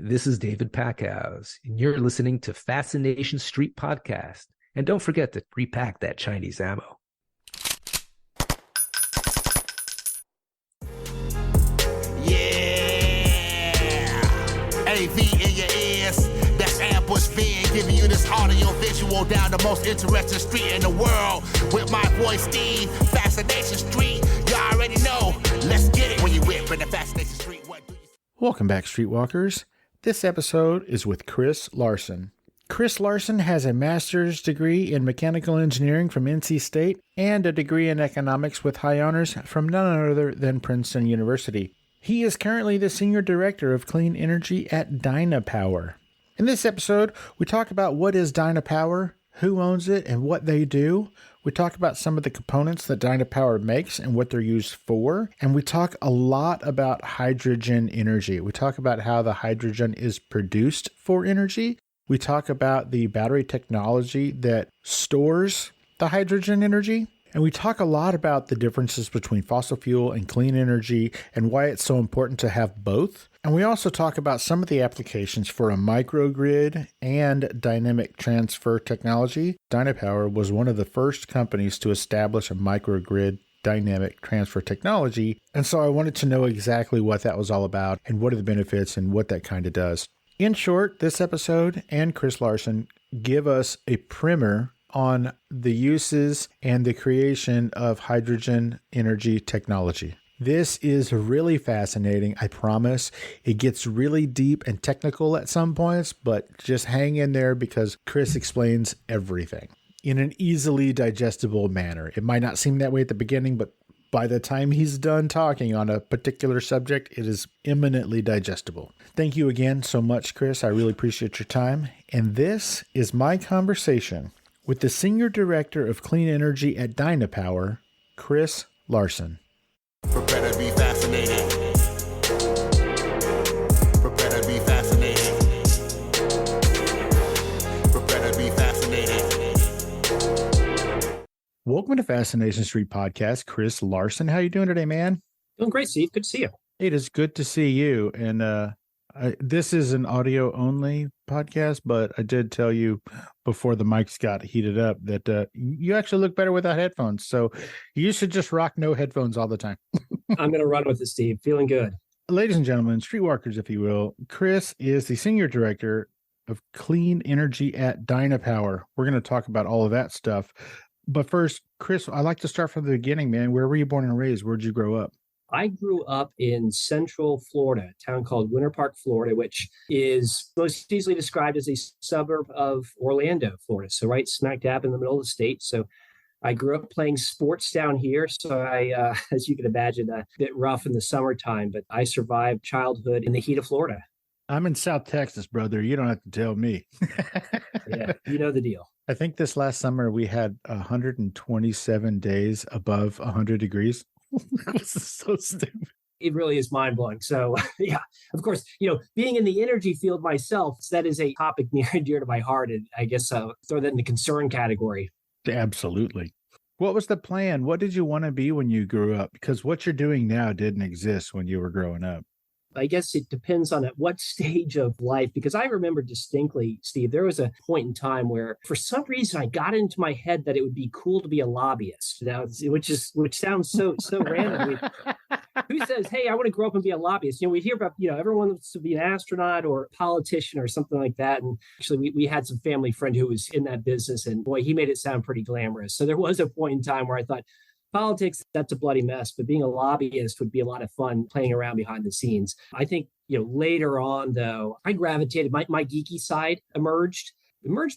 This is David Packhouse, and you're listening to Fascination Street podcast. And don't forget to repack that Chinese ammo. Yeah, AV in your ears. That's Ambush being giving you this audio visual down the most interesting street in the world with my boy Steve. Fascination Street, you already know. Let's get it when you whip in the Fascination Street. What do you? Welcome back, Streetwalkers. This episode is with Chris Larson. Chris Larson has a master's degree in mechanical engineering from NC State and a degree in economics with high honors from none other than Princeton University. He is currently the senior director of clean energy at Dynapower. In this episode, we talk about what is Dynapower, who owns it, and what they do. We talk about some of the components that Dynapower makes and what they're used for. And we talk a lot about hydrogen energy. We talk about how the hydrogen is produced for energy. We talk about the battery technology that stores the hydrogen energy. And we talk a lot about the differences between fossil fuel and clean energy and why it's so important to have both. And we also talk about some of the applications for a microgrid and dynamic transfer technology. Dynapower was one of the first companies to establish a microgrid dynamic transfer technology. And so I wanted to know exactly what that was all about and what are the benefits and what that kind of does. In short, this episode and Chris Larson give us a primer on the uses and the creation of hydrogen energy technology. This is really fascinating, I promise. It gets really deep and technical at some points, but just hang in there because Chris explains everything in an easily digestible manner. It might not seem that way at the beginning, but by the time he's done talking on a particular subject, it is eminently digestible. Thank you again so much, Chris. I really appreciate your time. And this is my conversation with the Senior Director of Clean Energy at Dynapower, Chris Larson. Prepare to be fascinated. Prepare to be fascinated. Prepare to be fascinated. Welcome to Fascination Street Podcast, Chris Larson. How you doing today, man? Doing great, Steve. Good to see you. It is good to see you. And this is an audio-only podcast, but I did tell you before the mics got heated up that you actually look better without headphones. So you should just rock no headphones all the time. I'm going to run with it, Steve. Feeling good. Ladies and gentlemen, streetwalkers, if you will, Chris is the Senior Director of Clean Energy at Dynapower. We're going to talk about all of that stuff. But first, Chris, I'd like to start from the beginning, man. Where were you born and raised? Where'd you grow up? I grew up in Central Florida, a town called Winter Park, Florida, which is most easily described as a suburb of Orlando, Florida. So right smack dab in the middle of the state. So I grew up playing sports down here. So I, as you can imagine, a bit rough in the summertime, but I survived childhood in the heat of Florida. I'm in South Texas, brother. You don't have to tell me. Yeah, you know the deal. I think this last summer we had 127 days above 100 degrees. This is so stupid. It really is mind-blowing. So, yeah, of course, being in the energy field myself, that is a topic near and dear to my heart. And I guess I'll throw that in the concern category. Absolutely. What was the plan? What did you want to be when you grew up? Because what you're doing now didn't exist when you were growing up. I guess it depends on at what stage of life, because I remember distinctly, Steve, there was a point in time where for some reason I got into my head that it would be cool to be a lobbyist. Now, which sounds so random. Who says, hey, I want to grow up and be a lobbyist? We hear about, everyone wants to be an astronaut or a politician or something like that. And actually, we had some family friend who was in that business, and boy, he made it sound pretty glamorous. So there was a point in time where I thought, politics, that's a bloody mess, but being a lobbyist would be a lot of fun playing around behind the scenes. I think, later on, though, I gravitated, my geeky side emerged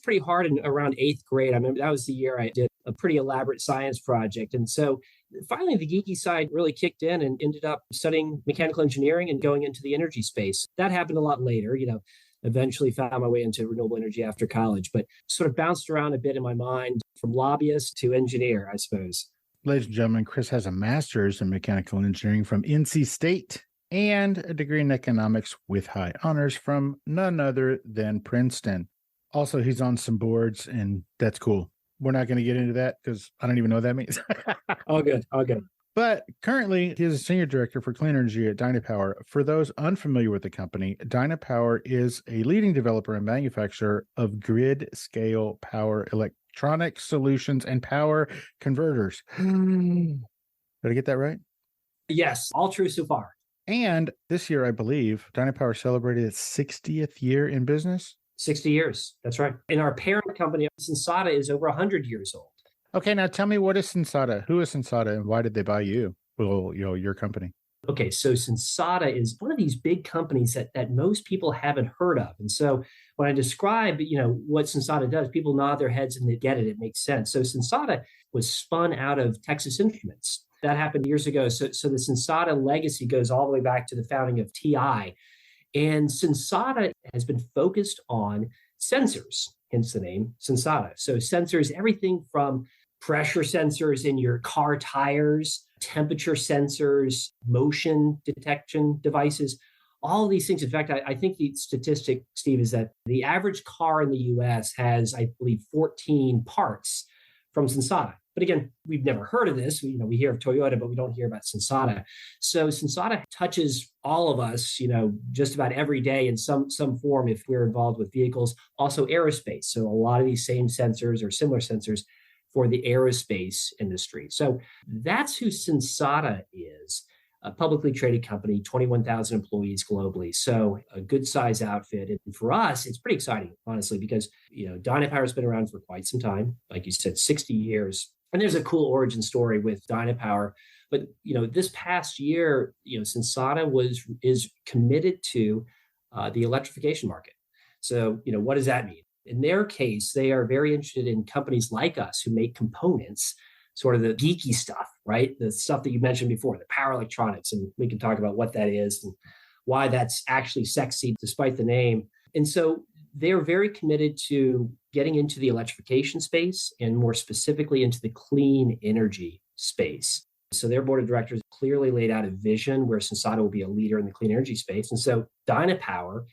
pretty hard in around 8th grade. I remember that was the year I did a pretty elaborate science project. And so finally, the geeky side really kicked in and ended up studying mechanical engineering and going into the energy space. That happened a lot later, eventually found my way into renewable energy after college, but sort of bounced around a bit in my mind from lobbyist to engineer, I suppose. Ladies and gentlemen, Chris has a master's in mechanical engineering from NC State and a degree in economics with high honors from none other than Princeton. Also, he's on some boards, and that's cool. We're not going to get into that because I don't even know what that means. All good. But currently, he is a senior director for clean energy at Dynapower. For those unfamiliar with the company, Dynapower is a leading developer and manufacturer of grid-scale power electronic solutions and power converters. Did I get that right? Yes, all true so far. And this year, I believe, Dynapower celebrated its 60th year in business. 60 years. That's right. And our parent company, Sensata, is over 100 years old. Okay, now tell me, what is Sensata? Who is Sensata, and why did they buy you? Well, your company. Okay, so Sensata is one of these big companies that most people haven't heard of. And so when I describe, what Sensata does, people nod their heads and they get it. It makes sense. So Sensata was spun out of Texas Instruments. That happened years ago. So the Sensata legacy goes all the way back to the founding of TI. And Sensata has been focused on sensors, hence the name Sensata. So sensors, everything from pressure sensors in your car tires, temperature sensors, motion detection devices, all of these things. In fact, I think the statistic, Steve, is that the average car in the US has, I believe, 14 parts from Sensata. But again, we've never heard of this. We hear of Toyota, but we don't hear about Sensata. So Sensata touches all of us, just about every day in some form if we're involved with vehicles. Also aerospace. So a lot of these same sensors or similar sensors for the aerospace industry. So that's who Sensata is. A publicly traded company, 21,000 employees globally. So a good size outfit. And for us, it's pretty exciting, honestly, because, Dynapower has been around for quite some time. Like you said, 60 years. And there's a cool origin story with Dynapower. But, this past year, Sensata is committed to the electrification market. So, what does that mean? In their case, they are very interested in companies like us who make components, sort of the geeky stuff, right? The stuff that you mentioned before, the power electronics. And we can talk about what that is and why that's actually sexy despite the name. And so they're very committed to getting into the electrification space and more specifically into the clean energy space. So their board of directors clearly laid out a vision where Sensata will be a leader in the clean energy space. And so Dynapower,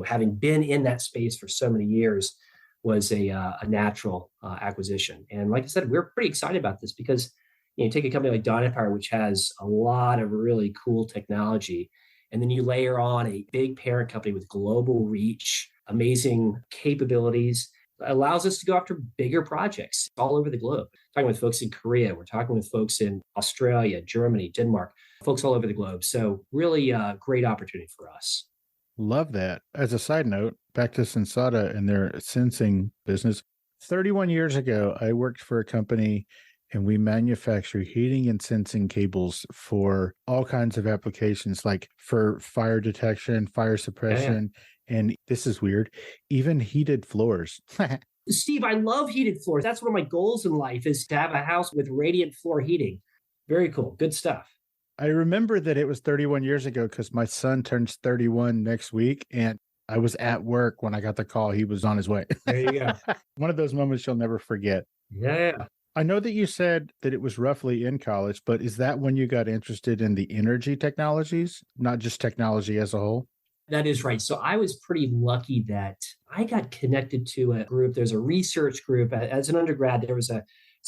having been in that space for so many years, was a natural acquisition. And like I said, we're pretty excited about this because you take a company like Dynapower, which has a lot of really cool technology, and then you layer on a big parent company with global reach, amazing capabilities, allows us to go after bigger projects all over the globe. We're talking with folks in Korea, we're talking with folks in Australia, Germany, Denmark, folks all over the globe. So really a great opportunity for us. Love that. As a side note, back to Sensata and their sensing business. 31 years ago, I worked for a company and we manufacture heating and sensing cables for all kinds of applications, like for fire detection, fire suppression, and this is weird, even heated floors. Steve, I love heated floors. That's one of my goals in life, is to have a house with radiant floor heating. Very cool. Good stuff. I remember that it was 31 years ago because my son turns 31 next week, and I was at work when I got the call. He was on his way. There you go. One of those moments you'll never forget. Yeah. I know that you said that it was roughly in college, but is that when you got interested in the energy technologies, not just technology as a whole? That is right. So I was pretty lucky that I got connected to a group. There's a research group. As an undergrad, there was a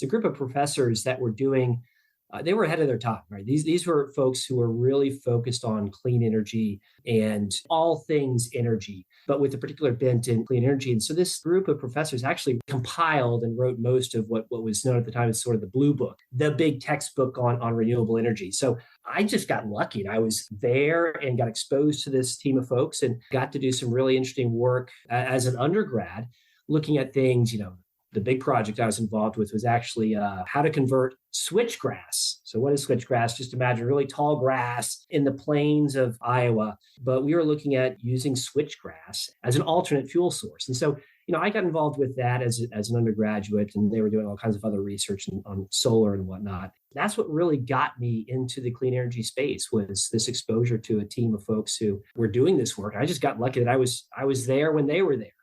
group of professors that were doing, they were ahead of their time, right? These were folks who were really focused on clean energy and all things energy, but with a particular bent in clean energy. And so this group of professors actually compiled and wrote most of what was known at the time as sort of the Blue Book, the big textbook on renewable energy. So I just got lucky. And I was there and got exposed to this team of folks and got to do some really interesting work as an undergrad, looking at things, the big project I was involved with was actually how to convert switchgrass. So what is switchgrass? Just imagine really tall grass in the plains of Iowa. But we were looking at using switchgrass as an alternate fuel source. And so, I got involved with that as an undergraduate, and they were doing all kinds of other research on solar and whatnot. That's what really got me into the clean energy space, was this exposure to a team of folks who were doing this work. I just got lucky that I was there when they were there.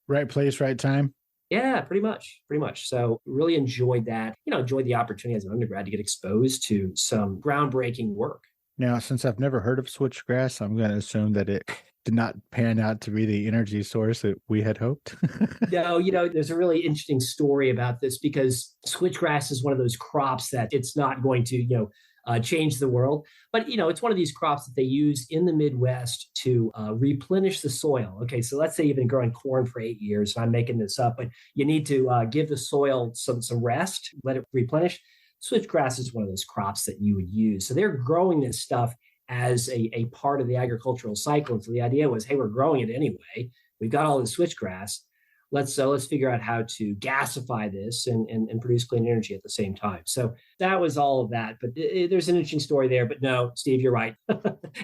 Right place, right time. Yeah, pretty much. So really enjoyed that, enjoyed the opportunity as an undergrad to get exposed to some groundbreaking work. Now, since I've never heard of switchgrass, I'm going to assume that it did not pan out to be the energy source that we had hoped. No, there's a really interesting story about this, because switchgrass is one of those crops that it's not going to, change the world. But, it's one of these crops that they use in the Midwest to replenish the soil. Okay, so let's say you've been growing corn for 8 years, and I'm making this up, but you need to give the soil some rest, let it replenish. Switchgrass is one of those crops that you would use. So they're growing this stuff as a part of the agricultural cycle. And so the idea was, hey, we're growing it anyway. We've got all this switchgrass. Let's figure out how to gasify this and produce clean energy at the same time. So that was all of that. But there's an interesting story there. But no, Steve, you're right.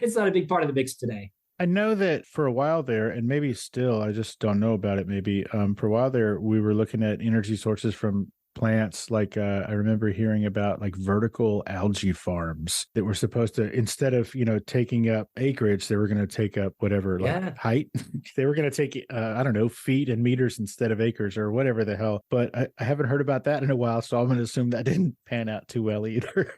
It's not a big part of the mix today. I know that for a while there, and maybe still, I just don't know about it. Maybe for a while there, we were looking at energy sources from plants. Like I remember hearing about like vertical algae farms that were supposed to, instead of, taking up acreage, they were going to take up whatever, like height. They were going to take, I don't know, feet and meters instead of acres or whatever the hell. But I haven't heard about that in a while. So I'm going to assume that didn't pan out too well either.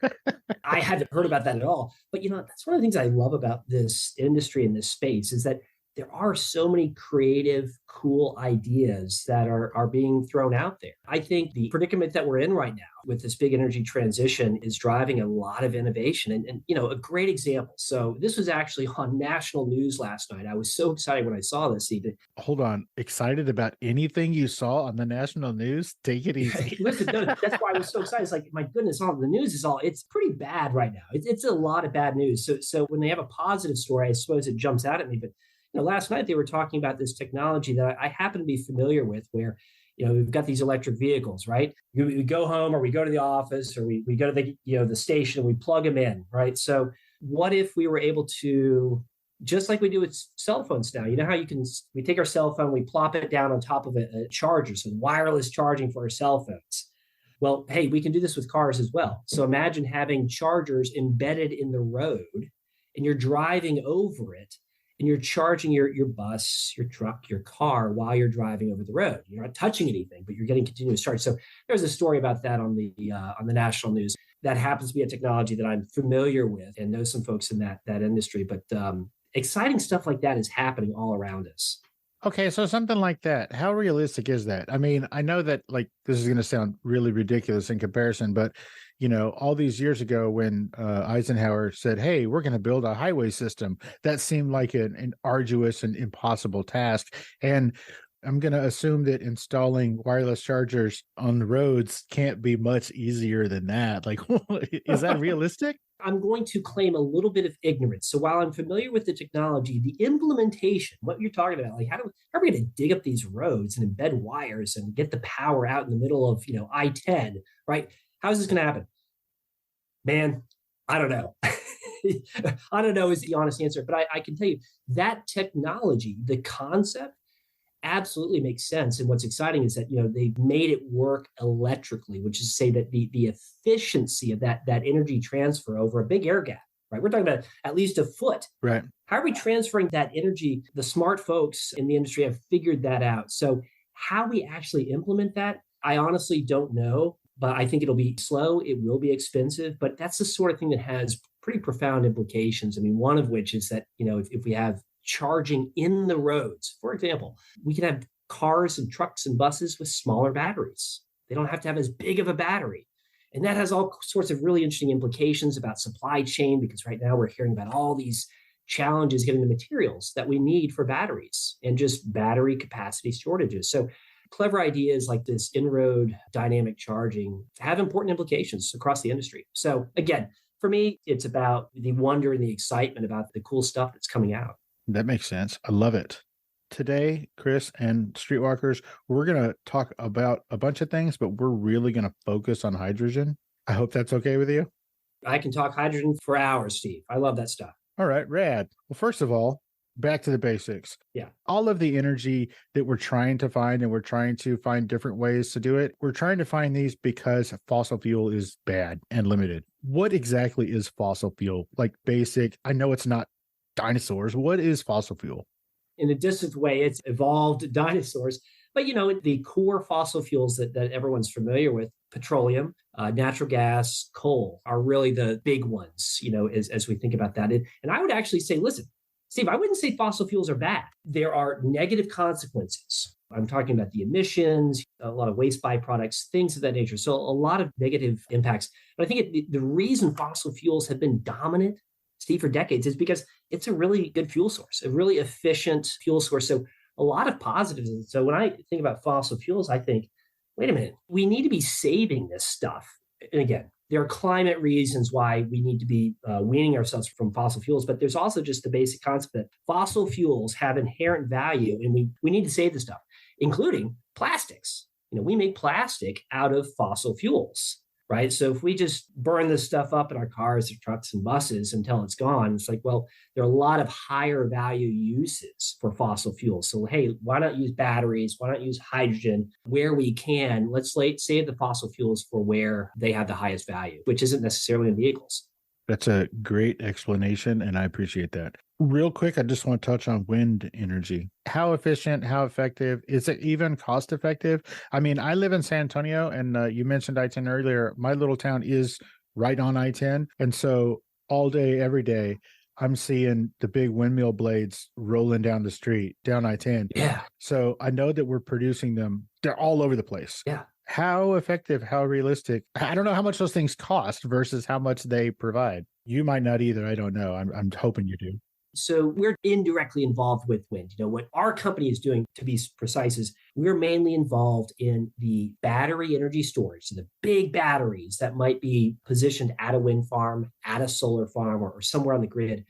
I hadn't heard about that at all. But, that's one of the things I love about this industry and this space is that there are so many creative, cool ideas that are being thrown out there. I think the predicament that we're in right now with this big energy transition is driving a lot of innovation. And a great example. So this was actually on national news last night. I was so excited when I saw this, Steve. Hold on. Excited about anything you saw on the national news? Take it easy. Listen, no, that's why I was so excited. It's like, my goodness, all the news it's pretty bad right now. It's a lot of bad news. So when they have a positive story, I suppose it jumps out at me. But last night they were talking about this technology that I happen to be familiar with where, we've got these electric vehicles, right? We go home or we go to the office or we go to the station and we plug them in, right? So what if we were able to, just like we do with cell phones now, how we take our cell phone, we plop it down on top of a charger, so wireless charging for our cell phones. Well, hey, we can do this with cars as well. So imagine having chargers embedded in the road and you're driving over it and you're charging your bus, your truck, your car while you're driving over the road. You're not touching anything, but you're getting continuous charge. So there's a story about that on the national news. That happens to be a technology that I'm familiar with and know some folks in that industry. But exciting stuff like that is happening all around us. Okay, so something like that, how realistic is that? I mean, I know that like this is going to sound really ridiculous in comparison, but all these years ago when Eisenhower said, hey, we're going to build a highway system, that seemed like an arduous and impossible task. And I'm going to assume that installing wireless chargers on the roads can't be much easier than that. Like, is that realistic? I'm going to claim a little bit of ignorance. So while I'm familiar with the technology, the implementation, what you're talking about, like how are we going to dig up these roads and embed wires and get the power out in the middle of, I-10, right? How is this going to happen? Man, I don't know. I don't know is the honest answer, but I can tell you that technology, the concept, absolutely makes sense. And what's exciting is that, they've made it work electrically, which is to say that the efficiency of that energy transfer over a big air gap, right? We're talking about at least a foot. Right. How are we transferring that energy? The smart folks in the industry have figured that out. So how we actually implement that, I honestly don't know, but I think it'll be slow. It will be expensive, but that's the sort of thing that has pretty profound implications. I mean, one of which is that, if we have charging in the roads, for example, we can have cars and trucks and buses with smaller batteries. They don't have to have as big of a battery. And that has all sorts of really interesting implications about supply chain, because right now we're hearing about all these challenges getting the materials that we need for batteries and just battery capacity shortages. So clever ideas like this in-road dynamic charging have important implications across the industry. So again, for me, it's about the wonder and the excitement about the cool stuff that's coming out. That makes sense. I love it. Today, Chris and Streetwalkers, we're going to talk about a bunch of things, but we're really going to focus on hydrogen. I hope that's okay with you. I can talk hydrogen for hours, Steve. I love that stuff. All right, rad. Well, first of all, back to the basics. Yeah. All of the energy that we're trying to find, and we're trying to find different ways to do it, we're trying to find these because fossil fuel is bad and limited. What exactly is fossil fuel? Like basic, I know it's not dinosaurs. What is fossil fuel? In a distant way, it's evolved dinosaurs. But, the core fossil fuels that everyone's familiar with, petroleum, natural gas, coal, are really the big ones, as we think about that. And I would actually say, listen, Steve, I wouldn't say fossil fuels are bad. There are negative consequences I'm talking about the emissions, a lot of waste byproducts, things of that nature. So a lot of negative impacts. But I think the reason fossil fuels have been dominant, Steve, for decades is because it's a really good fuel source, a really efficient fuel source. So a lot of positives. And so when I think about fossil fuels, I think, wait a minute, we need to be saving this stuff. And again, there are climate reasons why we need to be weaning ourselves from fossil fuels, but there's also just the basic concept that fossil fuels have inherent value, and we need to save the stuff, including plastics. We make plastic out of fossil fuels, right? So if we just burn this stuff up in our cars, or trucks, and buses until it's gone, it's like, well, there are a lot of higher value uses for fossil fuels. So, hey, why not use batteries? Why not use hydrogen where we can? Let's save the fossil fuels for where they have the highest value, which isn't necessarily in vehicles. That's a great explanation, and I appreciate that. Real quick, I just want to touch on wind energy. How efficient, how effective? Is it even cost effective? I mean, I live in San Antonio, and you mentioned I-10 earlier. My little town is right on I-10. And so all day, every day, I'm seeing the big windmill blades rolling down the street, down I-10. Yeah. So I know that we're producing them. They're all over the place. Yeah. How effective, how realistic? I don't know how much those things cost versus how much they provide. You might not either. I don't know. I'm hoping you do. So we're indirectly involved with wind. What our company is doing, to be precise, is we're mainly involved in the battery energy storage. So the big batteries that might be positioned at a wind farm, at a solar farm, or somewhere on the grid.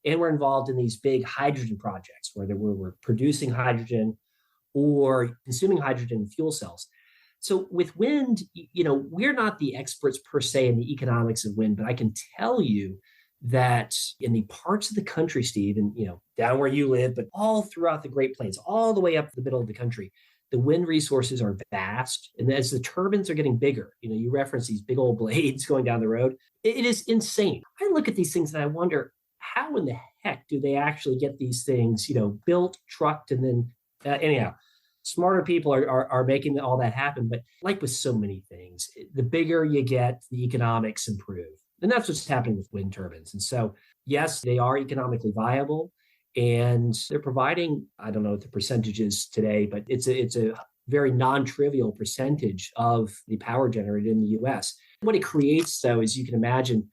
And we're involved in these big hydrogen projects where we're producing hydrogen or consuming hydrogen in fuel cells. So with wind, we're not the experts per se in the economics of wind, but I can tell you that in the parts of the country, Steve, and down where you live, but all throughout the Great Plains, all the way up to the middle of the country, the wind resources are vast. And as the turbines are getting bigger, you reference these big old blades going down the road. It is insane. I look at these things and I wonder, how in the heck do they actually get these things, built, trucked, and then anyhow, smarter people are making all that happen. But like with so many things, the bigger you get, the economics improve. And that's what's happening with wind turbines. And so, yes, they are economically viable, and they're providing, I don't know what the percentage is today, but it's a very non-trivial percentage of the power generated in the US. What it creates, though, is you can imagine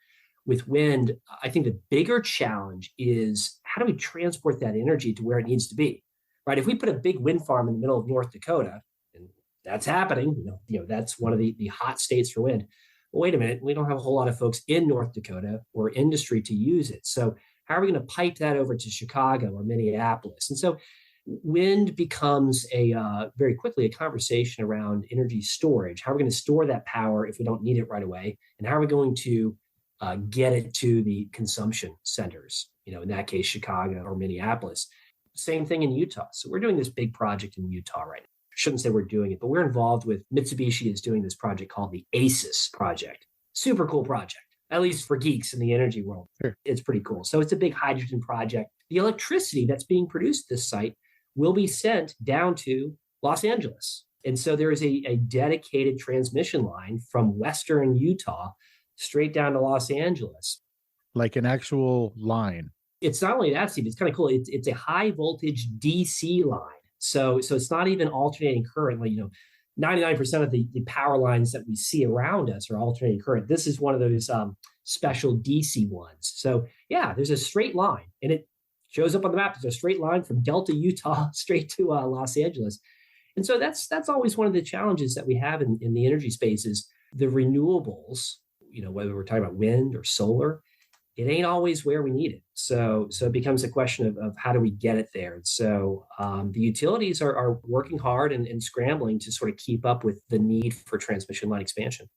with wind, I think the bigger challenge is how do we transport that energy to where it needs to be, right? If we put a big wind farm in the middle of North Dakota, and that's happening, that's one of the hot states for wind. Well, wait a minute, we don't have a whole lot of folks in North Dakota or industry to use it. So how are we going to pipe that over to Chicago or Minneapolis? And so wind becomes very quickly a conversation around energy storage. How are we going to store that power if we don't need it right away? And how are we going to get it to the consumption centers, in that case, Chicago or Minneapolis? Same thing in Utah. So we're doing this big project in Utah right now. Shouldn't say we're doing it, but we're involved with Mitsubishi is doing this project called the ACES project. Super cool project, at least for geeks in the energy world. Sure. It's pretty cool. So it's a big hydrogen project. The electricity that's being produced at this site will be sent down to Los Angeles. And so there is a dedicated transmission line from Western Utah straight down to Los Angeles. Like an actual line. It's not only that, Steve, it's kind of cool. It's a high voltage DC line. So it's not even alternating current. 99% of the power lines that we see around us are alternating current. This is one of those special DC ones. So yeah, there's a straight line, and it shows up on the map. There's a straight line from Delta, Utah, straight to Los Angeles. And so that's always one of the challenges that we have in the energy space is the renewables. Whether we're talking about wind or solar, it ain't always where we need it. So it becomes a question of how do we get it there? And so the utilities are working hard and scrambling to sort of keep up with the need for transmission line expansion.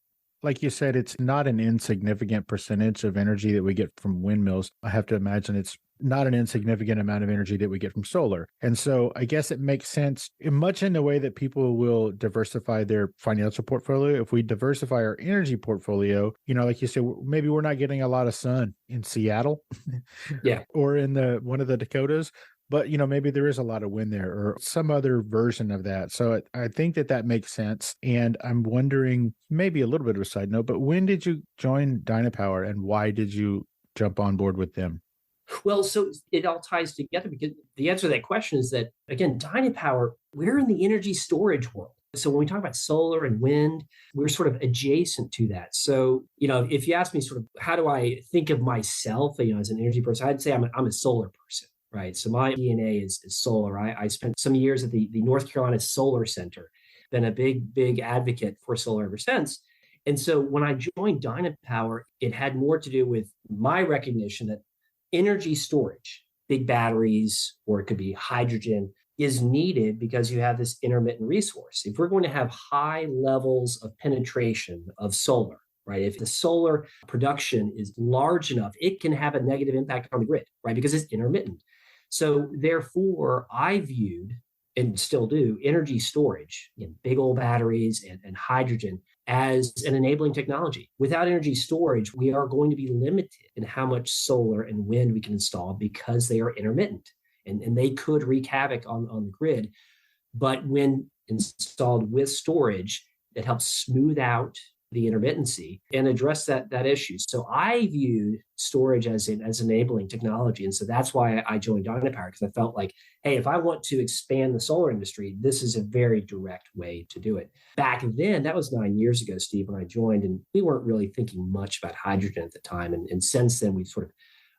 Like you said, it's not an insignificant percentage of energy that we get from windmills. I have to imagine it's not an insignificant amount of energy that we get from solar. And so I guess it makes sense much in the way that people will diversify their financial portfolio. If we diversify our energy portfolio, like you said, maybe we're not getting a lot of sun in Seattle yeah, or in one of the Dakotas, but maybe there is a lot of wind there or some other version of that. So I think that makes sense. And I'm wondering, maybe a little bit of a side note, but when did you join Dynapower and why did you jump on board with them? Well, so it all ties together because the answer to that question is that, again, Dynapower, we're in the energy storage world. So when we talk about solar and wind, we're sort of adjacent to that. So, if you ask me sort of how do I think of myself, as an energy person, I'd say I'm a solar person, right? So my DNA is solar. I spent some years at the North Carolina Solar Center, been a big advocate for solar ever since. And so when I joined Dynapower, it had more to do with my recognition that energy storage, big batteries, or it could be hydrogen, is needed because you have this intermittent resource. If we're going to have high levels of penetration of solar, right? If the solar production is large enough, it can have a negative impact on the grid, right? Because it's intermittent. So therefore, I viewed, and still do, energy storage, big old batteries and hydrogen as an enabling technology. Without energy storage, we are going to be limited in how much solar and wind we can install because they are intermittent. And they could wreak havoc on the grid. But when installed with storage, it helps smooth out the intermittency and address that issue. So I viewed storage as enabling technology. And so that's why I joined Dynapower, because I felt like, hey, if I want to expand the solar industry, this is a very direct way to do it. Back then, that was 9 years ago, Steve, when I joined, and we weren't really thinking much about hydrogen at the time. And since then, we've sort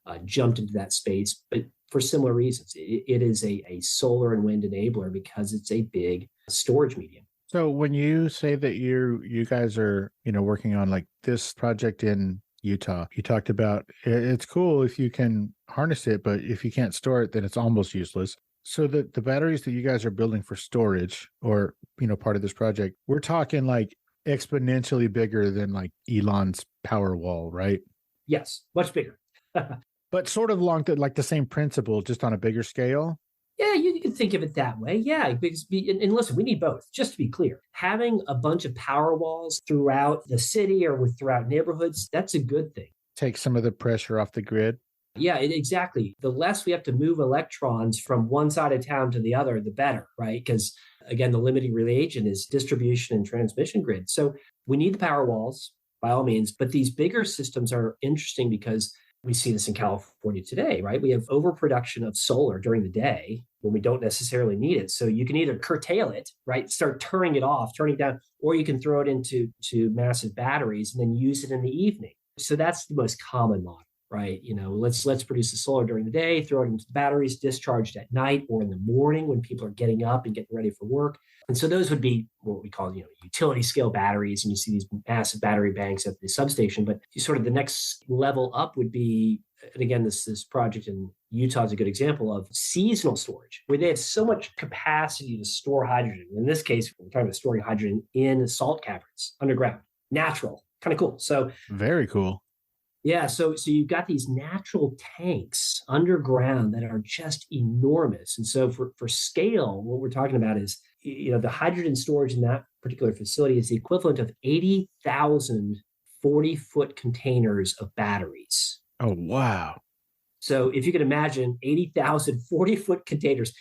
of jumped into that space, but for similar reasons. It is a solar and wind enabler because it's a big storage medium. So when you say that you guys are, working on like this project in Utah, you talked about it's cool if you can harness it, but if you can't store it, then it's almost useless. So the batteries that you guys are building for storage or, part of this project, we're talking like exponentially bigger than like Elon's Powerwall, right? Yes, much bigger. But sort of along the same principle, just on a bigger scale. Yeah, you can think of it that way. Yeah, because and listen, we need both. Just to be clear, having a bunch of power walls throughout the city or throughout neighborhoods, that's a good thing. Take some of the pressure off the grid. Yeah, exactly. The less we have to move electrons from one side of town to the other, the better, right? Because again, the limiting reagent is distribution and transmission grid. So we need the power walls by all means, but these bigger systems are interesting because we see this in California today, right? We have overproduction of solar during the day when we don't necessarily need it. So you can either curtail it, right? Start turning it off, turning it down, or you can throw it into massive batteries and then use it in the evening. So that's the most common model, right? Let's produce the solar during the day, throw it into the batteries, discharged at night or in the morning when people are getting up and getting ready for work. And so those would be what we call, utility scale batteries. And you see these massive battery banks at the substation. But sort of the next level up would be, and again, this project in Utah is a good example of seasonal storage, where they have so much capacity to store hydrogen. In this case, we're talking about storing hydrogen in salt caverns underground, natural, kind of cool. So very cool. Yeah, so you've got these natural tanks underground that are just enormous. And so for scale, what we're talking about is, the hydrogen storage in that particular facility is the equivalent of 80,000 40-foot containers of batteries. Oh, wow. So if you can imagine 80,000 40-foot containers,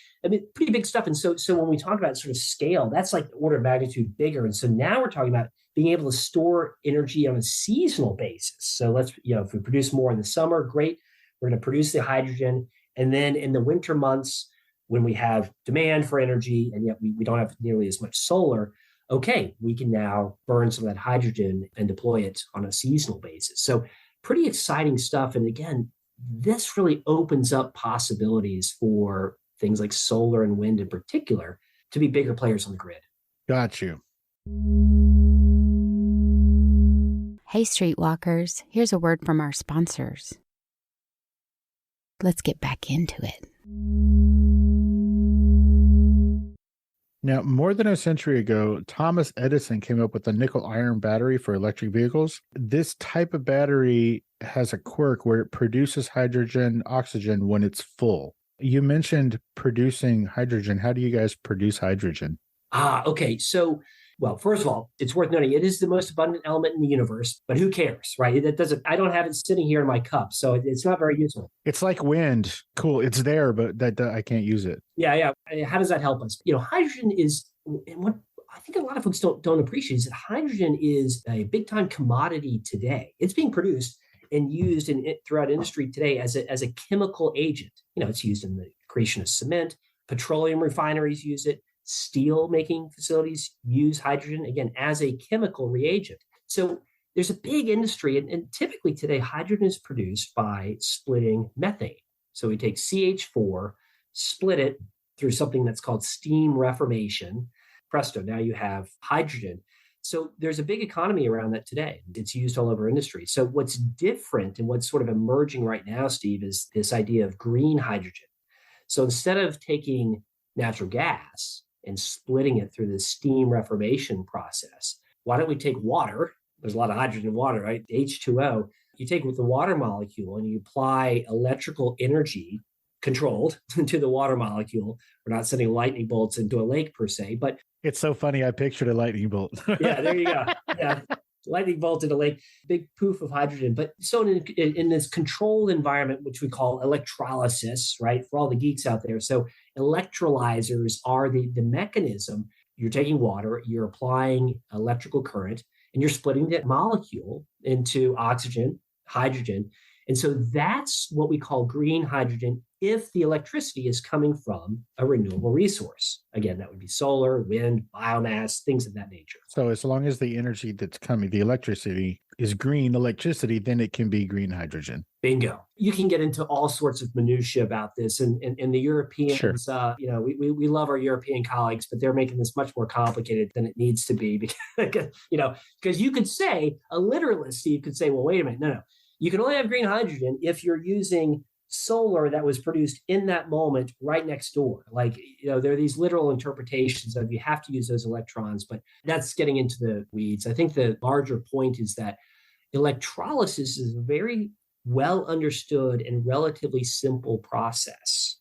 pretty big stuff. And so when we talk about sort of scale, that's like the order of magnitude bigger. And so now we're talking about being able to store energy on a seasonal basis. So let's, if we produce more in the summer, great. We're going to produce the hydrogen. And then in the winter months, when we have demand for energy and yet we don't have nearly as much solar, okay, we can now burn some of that hydrogen and deploy it on a seasonal basis. So pretty exciting stuff. And again, this really opens up possibilities for things like solar and wind in particular to be bigger players on the grid. Got you. Hey, Streetwalkers, here's a word from our sponsors. Let's get back into it. Now, more than a century ago, Thomas Edison came up with a nickel-iron battery for electric vehicles. This type of battery has a quirk where it produces hydrogen, oxygen when it's full. You mentioned producing hydrogen. How do you guys produce hydrogen? Okay. So, well, first of all, it's worth noting it is the most abundant element in the universe, but who cares, right? I don't have it sitting here in my cup, so it's not very useful. It's like wind. Cool. It's there, but I can't use it. Yeah. How does that help us? Hydrogen is, and what I think a lot of folks don't appreciate is that hydrogen is a big time commodity today. It's being produced and used throughout industry today as a chemical agent. It's used in the creation of cement. Petroleum refineries use it. Steel making facilities use hydrogen, again, as a chemical reagent. So there's a big industry, and typically today, hydrogen is produced by splitting methane. So we take CH4, split it through something that's called steam reformation. Presto, now you have hydrogen. So there's a big economy around that today. It's used all over industry. So what's different and what's sort of emerging right now, Steve, is this idea of green hydrogen. So instead of taking natural gas and splitting it through the steam reformation process, why don't we take water? There's a lot of hydrogen in water, right? H2O. You take with the water molecule and you apply electrical energy controlled to the water molecule. We're not sending lightning bolts into a lake per se, but it's so funny. I pictured a lightning bolt. Yeah, there you go. Yeah. Lightning bolt in a lake, big poof of hydrogen. But so in this controlled environment, which we call electrolysis, right? For all the geeks out there. So electrolyzers are the mechanism. You're taking water, you're applying electrical current, and you're splitting that molecule into oxygen, hydrogen. And so that's what we call green hydrogen if the electricity is coming from a renewable resource. Again, that would be solar, wind, biomass, things of that nature. So as long as the energy that's coming, the electricity is green electricity, then it can be green hydrogen. Bingo. You can get into all sorts of minutiae about this. And the Europeans, sure. We love our European colleagues, but they're making this much more complicated than it needs to be. Because you could say, a literalist, Steve, could say, well, wait a minute, no. You can only have green hydrogen if you're using solar that was produced in that moment right next door. There are these literal interpretations of you have to use those electrons, but that's getting into the weeds. I think the larger point is that electrolysis is a very well understood and relatively simple process,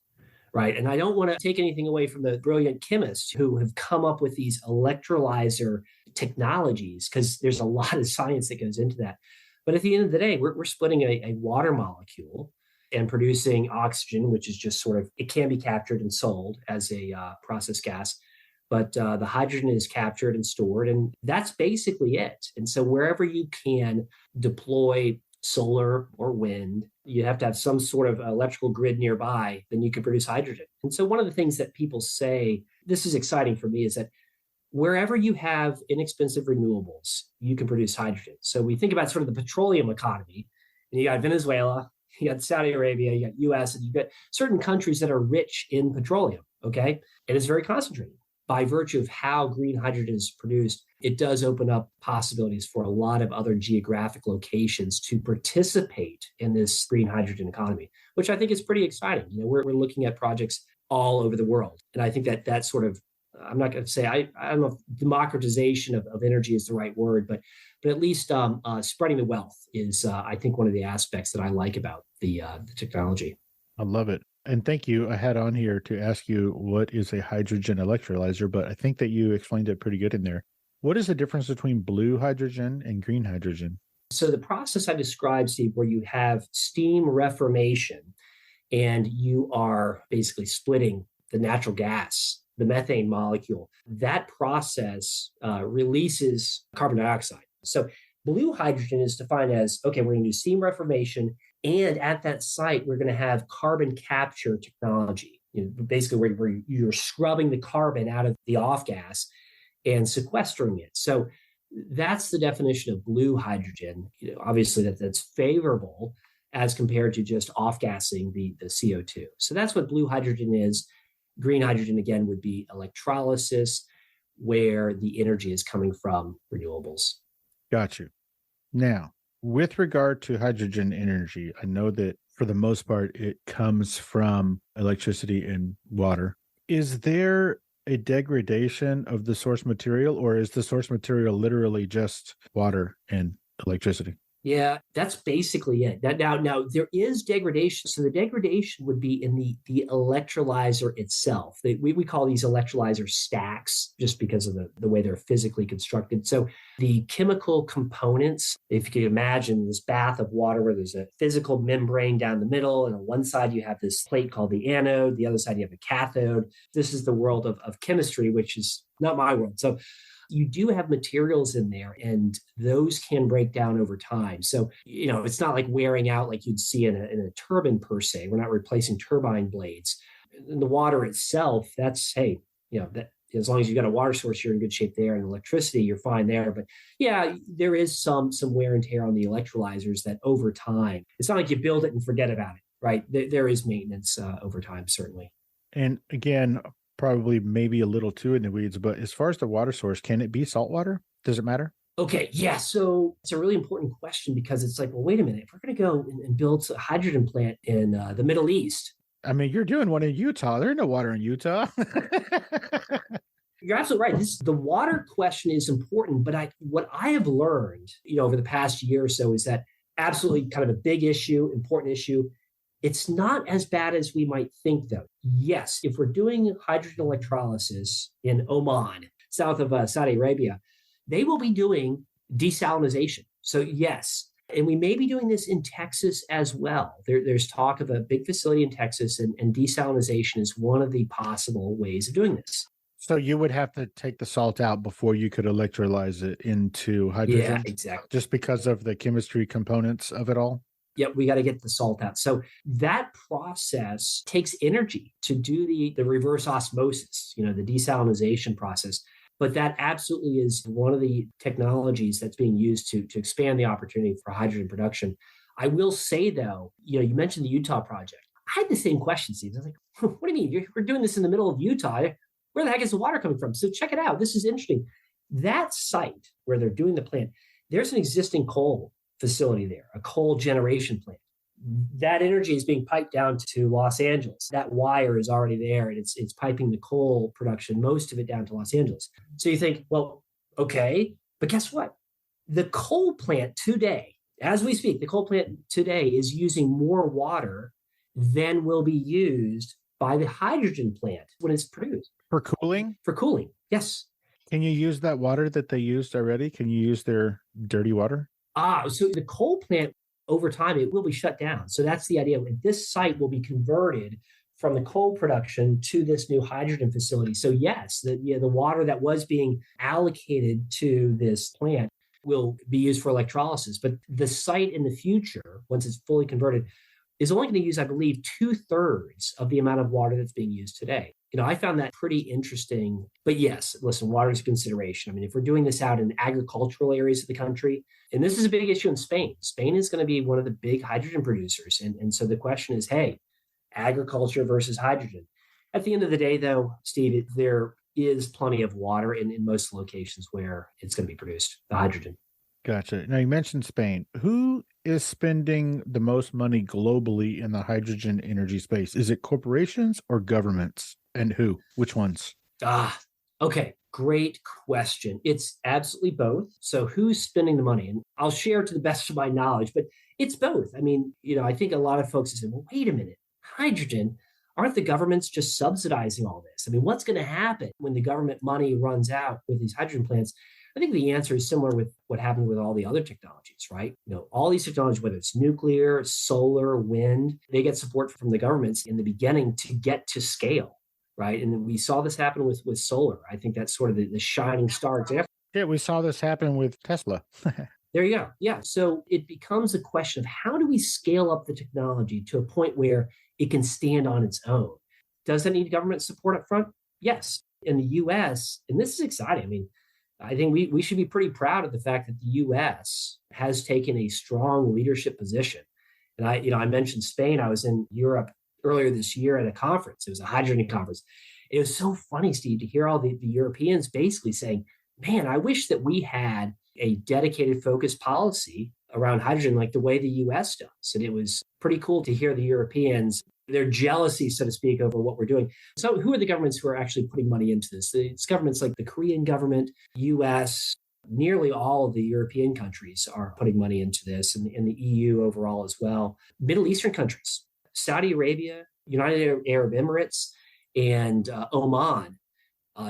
right? And I don't want to take anything away from the brilliant chemists who have come up with these electrolyzer technologies, because there's a lot of science that goes into that. But at the end of the day, we're splitting a water molecule and producing oxygen, which is just sort of, it can be captured and sold as a process gas. But the hydrogen is captured and stored, and that's basically it. And so wherever you can deploy solar or wind, you have to have some sort of electrical grid nearby, then you can produce hydrogen. And so one of the things that people say, this is exciting for me, is that wherever you have inexpensive renewables, you can produce hydrogen. So we think about sort of the petroleum economy, and you got Venezuela, you got Saudi Arabia, you got US, and you've got certain countries that are rich in petroleum, okay? And it's very concentrated. By virtue of how green hydrogen is produced, it does open up possibilities for a lot of other geographic locations to participate in this green hydrogen economy, which I think is pretty exciting. We're looking at projects all over the world. And I think that sort of, I'm not going to say, I don't know if democratization of energy is the right word, but at least spreading the wealth is, I think, one of the aspects that I like about the technology. I love it. And thank you. I had on here to ask you what is a hydrogen electrolyzer, but I think that you explained it pretty good in there. What is the difference between blue hydrogen and green hydrogen? So the process I described, Steve, where you have steam reformation and you are basically splitting the natural gas, the methane molecule, that process releases carbon dioxide. So blue hydrogen is defined as, okay, we're going to do steam reformation, and at that site, we're going to have carbon capture technology, basically where you're scrubbing the carbon out of the off gas and sequestering it. So that's the definition of blue hydrogen. Obviously, that's favorable as compared to just off-gassing the CO2. So that's what blue hydrogen is. Green hydrogen, again, would be electrolysis, where the energy is coming from renewables. Got you. Now, with regard to hydrogen energy, I know that for the most part, it comes from electricity and water. Is there a degradation of the source material, or is the source material literally just water and electricity? Yeah, that's basically it. Now there is degradation. So the degradation would be in the electrolyzer itself. We call these electrolyzer stacks just because of the way they're physically constructed. So the chemical components, if you can imagine this bath of water where there's a physical membrane down the middle, and on one side you have this plate called the anode, the other side you have a cathode. This is the world of chemistry, which is not my world. So you do have materials in there, and those can break down over time. So, it's not like wearing out like you'd see in a turbine per se. We're not replacing turbine blades. In the water itself, that's, hey, that as long as you've got a water source, you're in good shape there, and electricity, you're fine there. But yeah, there is some wear and tear on the electrolyzers that over time, it's not like you build it and forget about it, right? There is maintenance over time, certainly. And again, probably maybe a little too in the weeds, but as far as the water source, can it be salt water? Does it matter? Okay, yeah. So it's a really important question, because it's like, well, wait a minute. If we're going to go and build a hydrogen plant in the Middle East. I mean, you're doing one in Utah. There's no water in Utah. You're absolutely right. The water question is important, but what I have learned, over the past year or so is that absolutely kind of a big issue, important issue. It's not as bad as we might think, though. Yes, if we're doing hydrogen electrolysis in Oman, south of Saudi Arabia, they will be doing desalination. So yes, and we may be doing this in Texas as well. There's talk of a big facility in Texas, and desalination is one of the possible ways of doing this. So you would have to take the salt out before you could electrolyze it into hydrogen? Yeah, exactly. Just because of the chemistry components of it all? Yep, we got to get the salt out. So that process takes energy to do the reverse osmosis, the desalination process. But that absolutely is one of the technologies that's being used to expand the opportunity for hydrogen production. I will say, though, you mentioned the Utah project. I had the same question, Steve. I was like, what do you mean? We're doing this in the middle of Utah. Where the heck is the water coming from? So check it out. This is interesting. That site where they're doing the plant, there's an existing coal facility there, a coal generation plant. That energy is being piped down to Los Angeles. That wire is already there, and it's piping the coal production, most of it down to Los Angeles. So you think, well, okay, but guess what? The coal plant today, as we speak, the coal plant today is using more water than will be used by the hydrogen plant when it's produced. For cooling? For cooling, yes. Can you use that water that they used already? Can you use their dirty water? So the coal plant, over time, it will be shut down. So that's the idea. This site will be converted from the coal production to this new hydrogen facility. So yes, the water that was being allocated to this plant will be used for electrolysis. But the site in the future, once it's fully converted, is only going to use, I believe, 2/3 of the amount of water that's being used today. I found that pretty interesting. But yes, listen, water is a consideration. I mean, if we're doing this out in agricultural areas of the country, and this is a big issue in Spain. Spain is going to be one of the big hydrogen producers. And so the question is, hey, agriculture versus hydrogen. At the end of the day, though, Steve, there is plenty of water in most locations where it's going to be produced, the hydrogen. Gotcha. Now, you mentioned Spain. Who is spending the most money globally in the hydrogen energy space? Is it corporations or governments? And who? Which ones? Okay. Great question. It's absolutely both. So who's spending the money? And I'll share to the best of my knowledge, but it's both. I mean, I think a lot of folks have said, well, wait a minute, hydrogen, aren't the governments just subsidizing all this? I mean, what's going to happen when the government money runs out with these hydrogen plants? I think the answer is similar with what happened with all the other technologies, right? All these technologies, whether it's nuclear, solar, wind, they get support from the governments in the beginning to get to scale. Right. And we saw this happen with solar. I think that's sort of the shining star example. Yeah, we saw this happen with Tesla. There you go. Yeah. So it becomes a question of how do we scale up the technology to a point where it can stand on its own? Does it need government support up front? Yes. In the U.S., and this is exciting. I mean, I think we should be pretty proud of the fact that the U.S. has taken a strong leadership position. And I mentioned Spain. I was in Europe earlier this year at a conference. It was a hydrogen conference. It was so funny, Steve, to hear all the Europeans basically saying, man, I wish that we had a dedicated focused policy around hydrogen like the way the US does. And it was pretty cool to hear the Europeans, their jealousy, so to speak, over what we're doing. So who are the governments who are actually putting money into this? It's governments like the Korean government, US, nearly all of the European countries are putting money into this, and the EU overall as well. Middle Eastern countries, Saudi Arabia, United Arab Emirates, and Oman,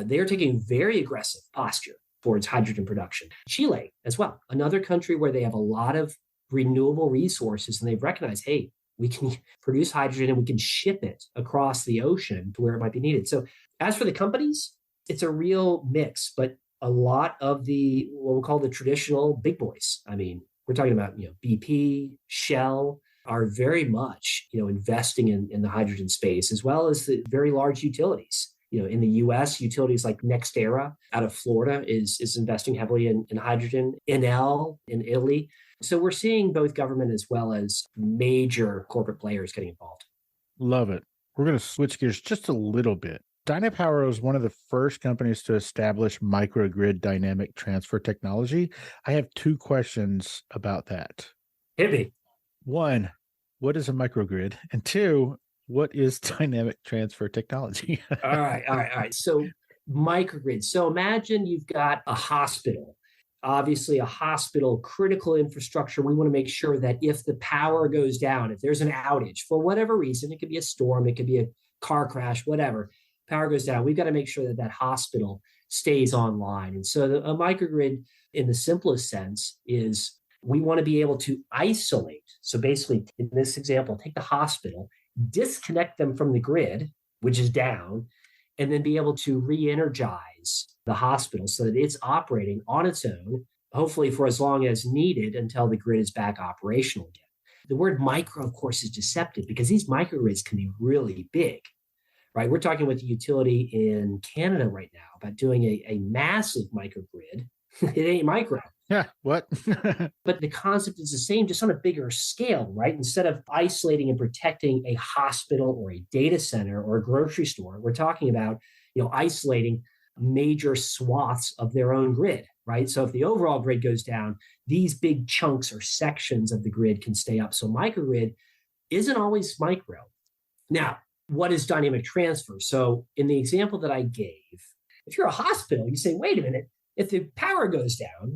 they're taking very aggressive posture towards hydrogen production. Chile as well, another country where they have a lot of renewable resources, and they've recognized, hey, we can produce hydrogen and we can ship it across the ocean to where it might be needed. So as for the companies, It's a real mix, but a lot of the what we'll call the traditional big boys. I mean, we're talking about BP, Shell are very much investing in the hydrogen space, as well as the very large utilities. In the U.S., utilities like NextEra out of Florida is investing heavily in hydrogen. Enel in Italy. So we're seeing both government as well as major corporate players getting involved. Love it. We're going to switch gears just a little bit. Dynapower was one of the first companies to establish microgrid dynamic transfer technology. I have two questions about that. Hit me. One, what is a microgrid? And two, what is dynamic transfer technology? All right. So microgrid. So imagine you've got a hospital. Obviously, a hospital, critical infrastructure. We want to make sure that if the power goes down, if there's an outage for whatever reason, it could be a storm, it could be a car crash, whatever, power goes down, we've got to make sure that that hospital stays online. And so a microgrid, in the simplest sense, is we want to be able to isolate. So basically, in this example, take the hospital, disconnect them from the grid, which is down, and then be able to re-energize the hospital so that it's operating on its own, hopefully for as long as needed until the grid is back operational again. The word micro, of course, is deceptive because these microgrids can be really big, right? We're talking with a utility in Canada right now about doing a massive microgrid. It ain't micro. Yeah, what? But the concept is the same, just on a bigger scale, right? Instead of isolating and protecting a hospital or a data center or a grocery store, we're talking about, isolating major swaths of their own grid, right? So if the overall grid goes down, these big chunks or sections of the grid can stay up. So microgrid isn't always micro. Now, what is dynamic transfer? So in the example that I gave, if you're a hospital, you say, wait a minute, if the power goes down,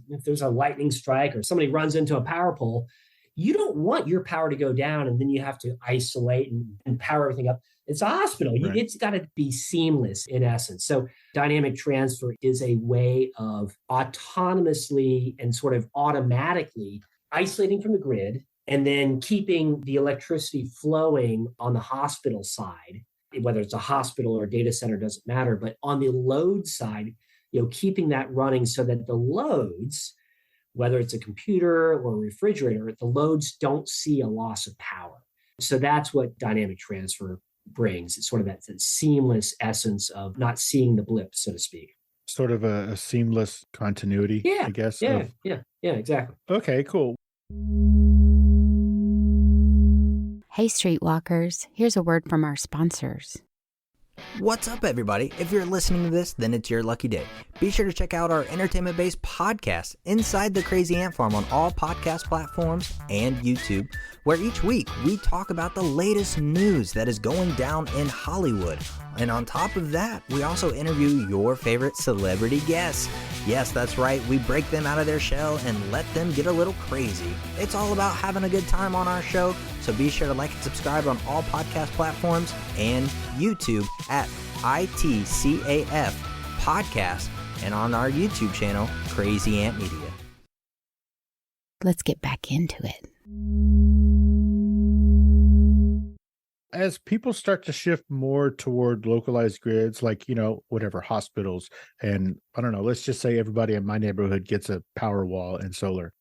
if there's a lightning strike or somebody runs into a power pole, you don't want your power to go down and then you have to isolate and power everything up. It's a hospital. Right. It's got to be seamless in essence. So dynamic transfer is a way of autonomously and sort of automatically isolating from the grid and then keeping the electricity flowing on the hospital side, whether it's a hospital or a data center, doesn't matter. But on the load side, keeping that running so that the loads, whether it's a computer or a refrigerator, the loads don't see a loss of power. So that's what dynamic transfer brings. It's sort of that seamless essence of not seeing the blip, so to speak. Sort of a seamless continuity, I guess. Yeah, exactly. Okay, cool. Hey, Streetwalkers, here's a word from our sponsors. What's up, everybody? If you're listening to this, then it's your lucky day. Be sure to check out our entertainment-based podcast, Inside the Crazy Ant Farm, on all podcast platforms and YouTube, where each week we talk about the latest news that is going down in Hollywood. And on top of that, we also interview your favorite celebrity guests. Yes, that's right, we break them out of their shell and let them get a little crazy. It's all about having a good time on our show, so be sure to like and subscribe on all podcast platforms and YouTube at ITCAF Podcast and on our YouTube channel, Crazy Ant Media. Let's get back into it. As people start to shift more toward localized grids, like, whatever, hospitals, and I don't know, let's just say everybody in my neighborhood gets a power wall and solar.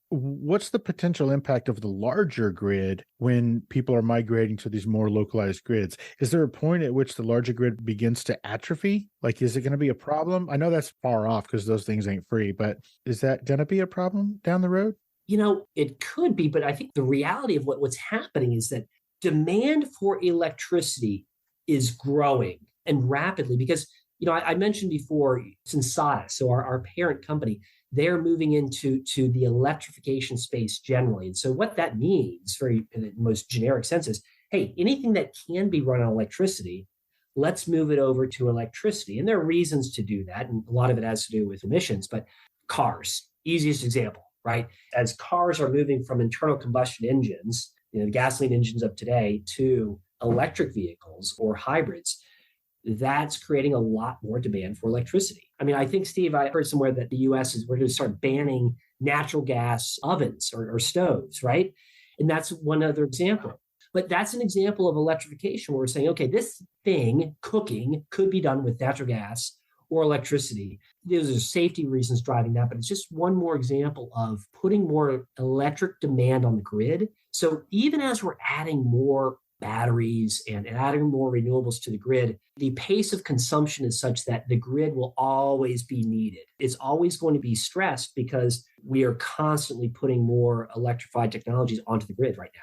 What's the potential impact of the larger grid when people are migrating to these more localized grids? Is there a point at which the larger grid begins to atrophy? Like, is it going to be a problem? I know that's far off because those things ain't free, but is that going to be a problem down the road? It could be, but I think the reality of what's happening is that demand for electricity is growing and rapidly because, I mentioned before, Sensata, so our parent company, they're moving into the electrification space generally. And so what that means, very in the most generic sense, is, hey, anything that can be run on electricity, let's move it over to electricity. And there are reasons to do that. And a lot of it has to do with emissions, but cars, easiest example, right? As cars are moving from internal combustion engines, the gasoline engines of today, to electric vehicles or hybrids, that's creating a lot more demand for electricity. I mean, I think, Steve, I heard somewhere that the US we're going to start banning natural gas ovens or stoves, right? And that's one other example. But that's an example of electrification where we're saying, okay, this thing, cooking, could be done with natural gas or electricity. There's safety reasons driving that, but it's just one more example of putting more electric demand on the grid. So even as we're adding more batteries and adding more renewables to the grid, the pace of consumption is such that the grid will always be needed. It's always going to be stressed because we are constantly putting more electrified technologies onto the grid right now.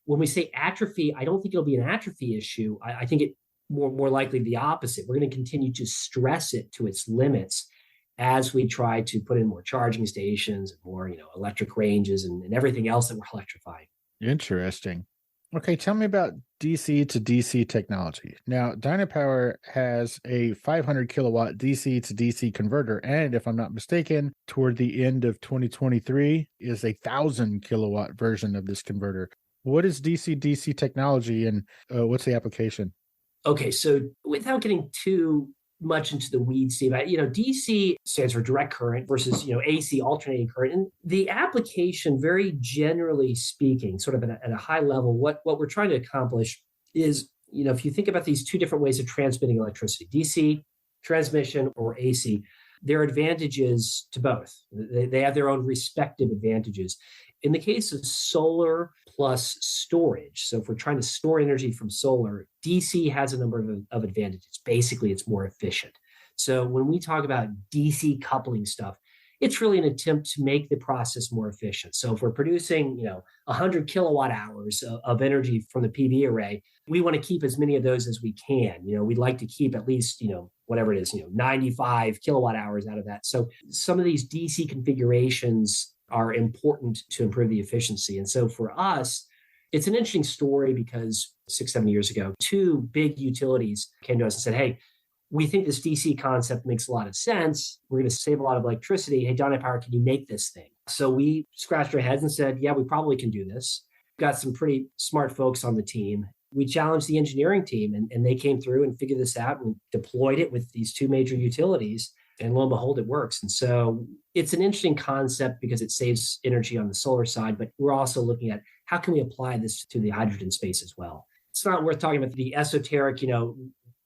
When we say atrophy, I don't think it'll be an atrophy issue. I think it more likely the opposite. We're going to continue to stress it to its limits as we try to put in more charging stations and more, electric ranges and everything else that we're electrifying. Interesting. Okay, tell me about DC to DC technology. Now, Dynapower has a 500 kilowatt DC to DC converter, and if I'm not mistaken, toward the end of 2023 is a 1,000 kilowatt version of this converter. What is DC-DC technology, and what's the application? Okay, so without getting too much into the weeds, Steve, DC stands for direct current versus, AC, alternating current. And the application, very generally speaking, sort of at a high level, what we're trying to accomplish is, if you think about these two different ways of transmitting electricity, DC transmission or AC, there are advantages to both. They have their own respective advantages. In the case of solar plus storage, so if we're trying to store energy from solar, DC has a number of advantages. Basically, it's more efficient. So when we talk about DC coupling stuff, it's really an attempt to make the process more efficient. So if we're producing, 100 kilowatt hours of energy from the PV array, we want to keep as many of those as we can. We'd like to keep at least, whatever it is, 95 kilowatt hours out of that. So some of these DC configurations are important to improve the efficiency. And so for us, it's an interesting story because 6-7 years ago, two big utilities came to us and said, hey, we think this DC concept makes a lot of sense. We're going to save a lot of electricity. Hey, Dynapower, can you make this thing? So we scratched our heads and said, yeah, we probably can do this. Got some pretty smart folks on the team. We challenged the engineering team and they came through and figured this out and deployed it with these two major utilities. And lo and behold, it works. And so it's an interesting concept because it saves energy on the solar side, but we're also looking at how can we apply this to the hydrogen space as well. It's not worth talking about the esoteric,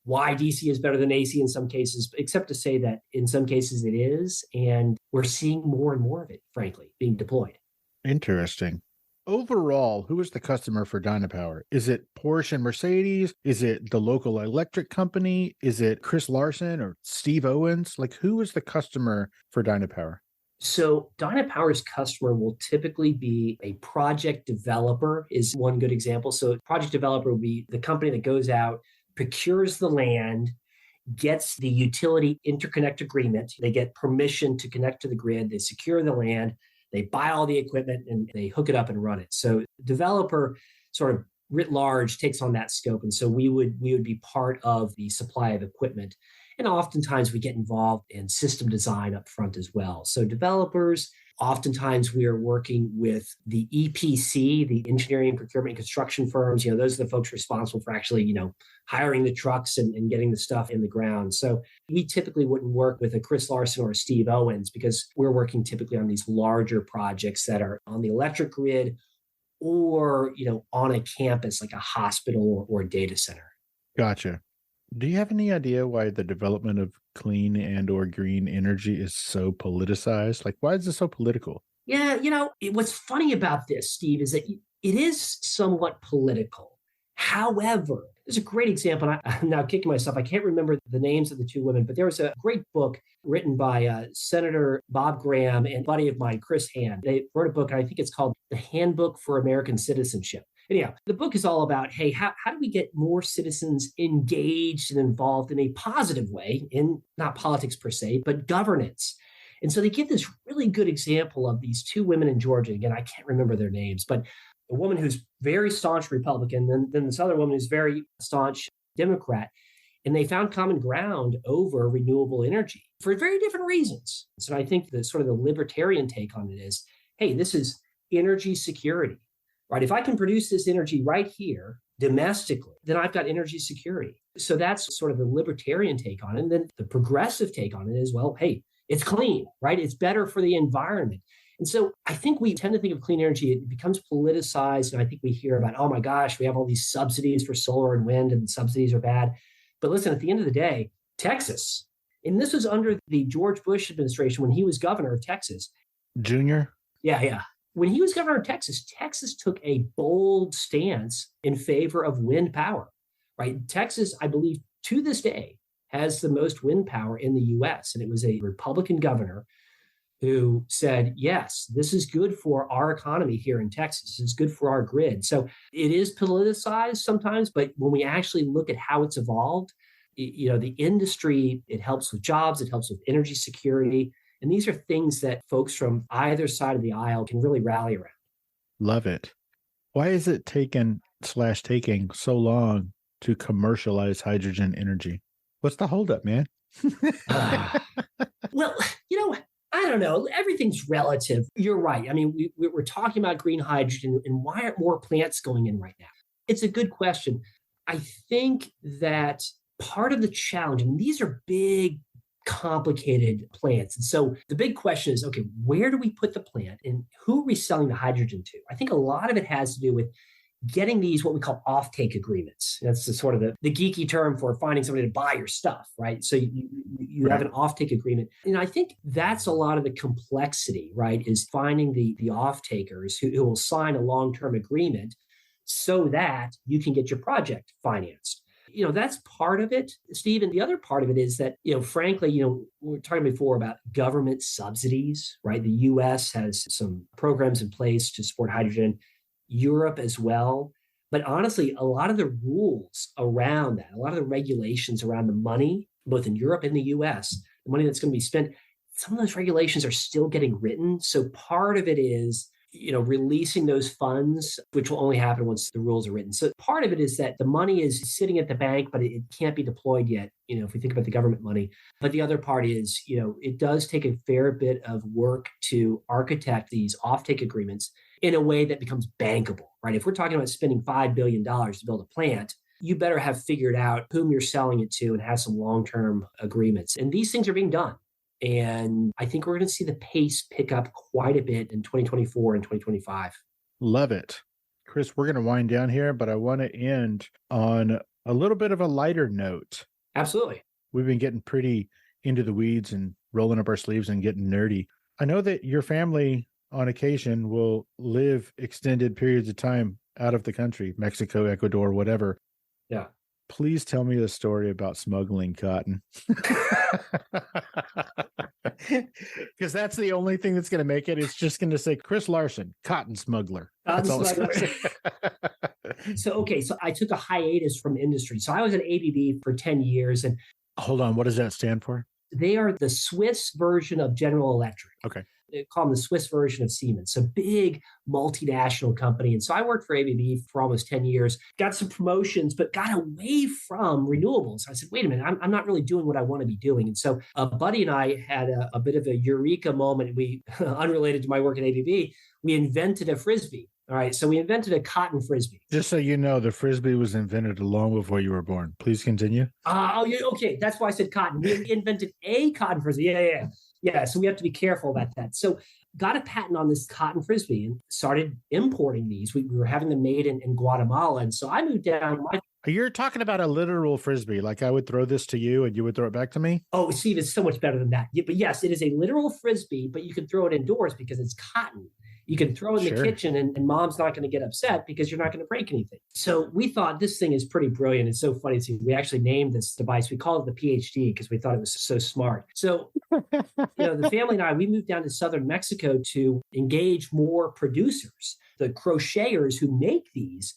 why DC is better than AC in some cases, except to say that in some cases it is. And we're seeing more and more of it, frankly, being deployed. Interesting. Overall, who is the customer for Dynapower? Is it Porsche and Mercedes? Is it the local electric company? Is it Chris Larson or Steve Owens? Like, who is the customer for Dynapower? So Dynapower's customer will typically be a project developer is one good example. So project developer will be the company that goes out, procures the land, gets the utility interconnect agreement. They get permission to connect to the grid. They secure the land. They buy all the equipment and they hook it up and run it. So developer sort of writ large takes on that scope. And so we would be part of the supply of equipment. And oftentimes we get involved in system design up front as well. So developers, oftentimes we are working with the EPC, the engineering, procurement, and construction firms. Those are the folks responsible for actually, hiring the trucks and getting the stuff in the ground. So we typically wouldn't work with a Chris Larson or a Steve Owens because we're working typically on these larger projects that are on the electric grid or, on a campus like a hospital or a data center. Gotcha. Do you have any idea why the development of clean and or green energy is so politicized? Like, why is it so political? Yeah, what's funny about this, Steve, is that it is somewhat political. However, there's a great example. And I'm now kicking myself. I can't remember the names of the two women, but there was a great book written by Senator Bob Graham and a buddy of mine, Chris Hand. They wrote a book, and I think it's called The Handbook for American Citizenship. Anyhow, the book is all about, hey, how do we get more citizens engaged and involved in a positive way in not politics per se, but governance? And so they give this really good example of these two women in Georgia. Again, I can't remember their names, but a woman who's very staunch Republican, then this other woman who's very staunch Democrat. And they found common ground over renewable energy for very different reasons. So I think the sort of the libertarian take on it is, hey, this is energy security. Right? If I can produce this energy right here domestically, then I've got energy security. So that's sort of the libertarian take on it. And then the progressive take on it is, well, hey, it's clean, right? It's better for the environment. And so I think we tend to think of clean energy, it becomes politicized. And I think we hear about, oh my gosh, we have all these subsidies for solar and wind, and subsidies are bad. But listen, at the end of the day, Texas, and this was under the George Bush administration when he was governor of Texas. Junior? Yeah. When he was governor of Texas, Texas took a bold stance in favor of wind power, right? Texas, I believe, to this day, has the most wind power in the U.S. And it was a Republican governor who said, yes, this is good for our economy here in Texas. It's good for our grid. So it is politicized sometimes, but when we actually look at how it's evolved, the industry, it helps with jobs, it helps with energy security. And these are things that folks from either side of the aisle can really rally around. Love it. Why is it taking so long to commercialize hydrogen energy? What's the holdup, man? Well, I don't know. Everything's relative. You're right. I mean, we're talking about green hydrogen, and why aren't more plants going in right now? It's a good question. I think that part of the challenge, and these are big, complicated plants. And so the big question is, okay, where do we put the plant and who are we selling the hydrogen to? I think a lot of it has to do with getting these, what we call offtake agreements. That's the sort of the geeky term for finding somebody to buy your stuff, right? So you have an offtake agreement. And I think that's a lot of the complexity, right? Is finding the offtakers who will sign a long-term agreement so that you can get your project financed. That's part of it, Steve. And the other part of it is that, frankly, we were talking before about government subsidies, right? The U.S. has some programs in place to support hydrogen, Europe as well. But honestly, a lot of the rules around that, a lot of the regulations around the money, both in Europe and the U.S., the money that's going to be spent, some of those regulations are still getting written. So part of it is releasing those funds, which will only happen once the rules are written. So part of it is that the money is sitting at the bank, but it can't be deployed yet, if we think about the government money. But the other part is, it does take a fair bit of work to architect these offtake agreements in a way that becomes bankable, right? If we're talking about spending $5 billion to build a plant, you better have figured out whom you're selling it to and have some long-term agreements. And these things are being done. And I think we're going to see the pace pick up quite a bit in 2024 and 2025. Love it. Chris, we're going to wind down here, but I want to end on a little bit of a lighter note. Absolutely. We've been getting pretty into the weeds and rolling up our sleeves and getting nerdy. I know that your family on occasion will live extended periods of time out of the country, Mexico, Ecuador, whatever. Yeah. Please tell me the story about smuggling cotton. Because that's the only thing that's going to make it. It's just going to say Chris Larson, cotton smuggler. So I took a hiatus from industry. So I was at ABB for 10 years. And hold on, what does that stand for? They are the Swiss version of General Electric. Okay. They call them the Swiss version of Siemens. So big multinational company. And so I worked for ABB for almost 10 years, got some promotions, but got away from renewables. I said, wait a minute, I'm not really doing what I want to be doing. And so a buddy and I had a bit of a eureka moment. We, unrelated to my work at ABB, we invented a Frisbee. All right. So we invented a cotton Frisbee. Just so you know, the Frisbee was invented long before you were born. Please continue. Okay. That's why I said cotton. We invented a cotton Frisbee. Yeah. So we have to be careful about that. So got a patent on this cotton Frisbee and started importing these. We were having them made in Guatemala. And so I moved down. You're talking about a literal Frisbee. Like I would throw this to you and you would throw it back to me? Oh, Steve, it's so much better than that. Yeah, but yes, it is a literal Frisbee, but you can throw it indoors because it's cotton. You can throw it in the kitchen and mom's not going to get upset because you're not going to break anything. So we thought this thing is pretty brilliant. It's so funny. See, we actually named this device. We call it the PhD because we thought it was so smart. So, the family and I, we moved down to southern Mexico to engage more producers, the crocheters who make these.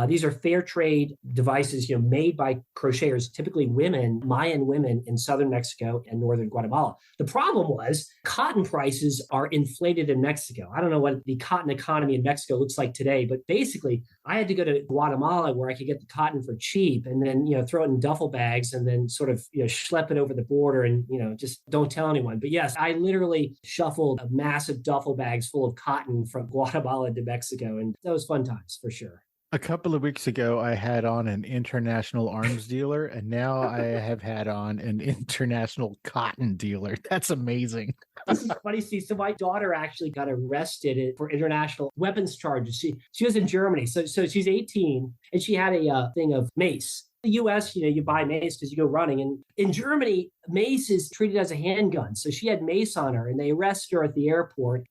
These are fair trade devices, made by crocheters, typically women, Mayan women in southern Mexico and northern Guatemala. The problem was cotton prices are inflated in Mexico. I don't know what the cotton economy in Mexico looks like today, but basically I had to go to Guatemala where I could get the cotton for cheap and then, throw it in duffel bags and then sort of, schlep it over the border and, just don't tell anyone. But yes, I literally shuffled a massive duffel bags full of cotton from Guatemala to Mexico. And that was fun times for sure. A couple of weeks ago, I had on an international arms dealer, and now I have had on an international cotton dealer. That's amazing. This is funny. See, so my daughter actually got arrested for international weapons charges. She was in Germany, so she's 18, and she had a thing of mace. The U.S., you buy mace because you go running, and in Germany, mace is treated as a handgun. So she had mace on her, and they arrested her at the airport,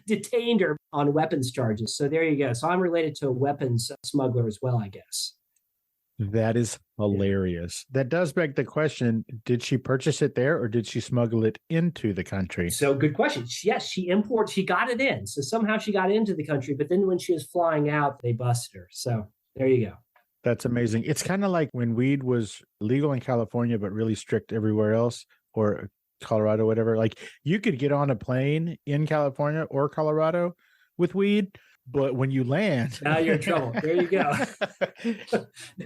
detained her on weapons charges. So there you go. So I'm related to a weapons smuggler as well, I guess. That is hilarious. That does beg the question, did she purchase it there or did she smuggle it into the country? So good question. Yes, she got it in. So somehow she got into the country, but then when she was flying out, they busted her. So there you go. That's amazing. It's kind of like when weed was legal in California, but really strict everywhere else, or Colorado, whatever. Like you could get on a plane in California or Colorado with weed, but when you land, now you're in trouble. There you go.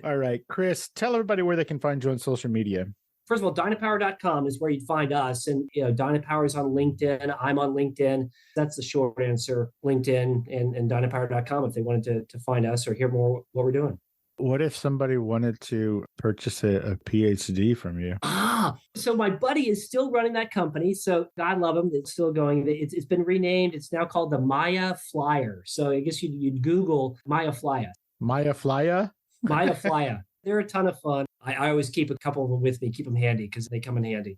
All right, Chris, tell everybody where they can find you on social media. First of all, Dynapower.com is where you'd find us. And, Dynapower is on LinkedIn. I'm on LinkedIn. That's the short answer, LinkedIn and Dynapower.com if they wanted to find us or hear more what we're doing. What if somebody wanted to purchase a PhD from you? So my buddy is still running that company. So God love him. It's still going. It's been renamed. It's now called the Maya Flyer. So I guess you'd Google Maya Flyer. Maya Flyer? Maya Flyer. They're a ton of fun. I always keep a couple of them with me, keep them handy because they come in handy.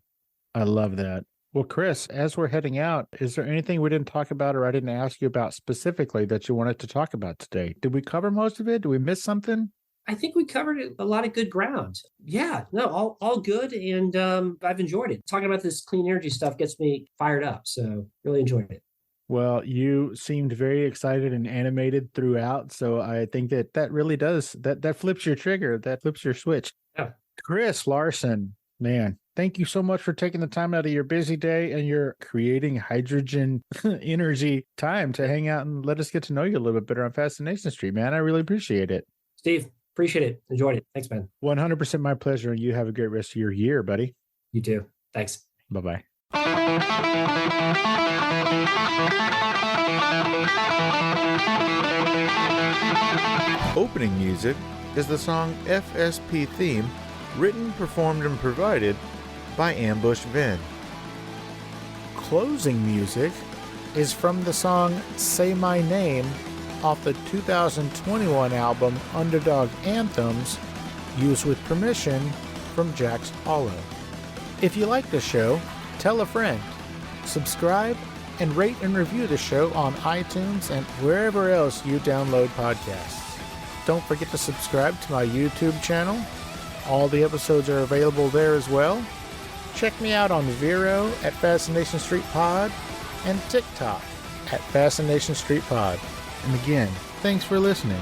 I love that. Well, Chris, as we're heading out, is there anything we didn't talk about or I didn't ask you about specifically that you wanted to talk about today? Did we cover most of it? Did we miss something? I think we covered a lot of good ground. Yeah, no, all good. And I've enjoyed it. Talking about this clean energy stuff gets me fired up. So really enjoyed it. Well, you seemed very excited and animated throughout. So I think that really does, that flips your trigger, that flips your switch. Yeah. Chris Larson, man, thank you so much for taking the time out of your busy day and your creating hydrogen energy time to hang out and let us get to know you a little bit better on Fascination Street, man. I really appreciate it. Steve, appreciate it. Enjoyed it. Thanks, man. 100% my pleasure. And you have a great rest of your year, buddy. You too. Thanks. Bye-bye. Opening music is the song FSP Theme, written, performed, and provided by Ambush Vin. Closing music is from the song Say My Name off the 2021 album Underdog Anthems, used with permission from Jax Hollow. If you like the show, tell a friend. Subscribe and rate and review the show on iTunes and wherever else you download podcasts. Don't forget to subscribe to my YouTube channel. All the episodes are available there as well. Check me out on Vero at Fascination Street Pod and TikTok at Fascination Street Pod. And again, thanks for listening.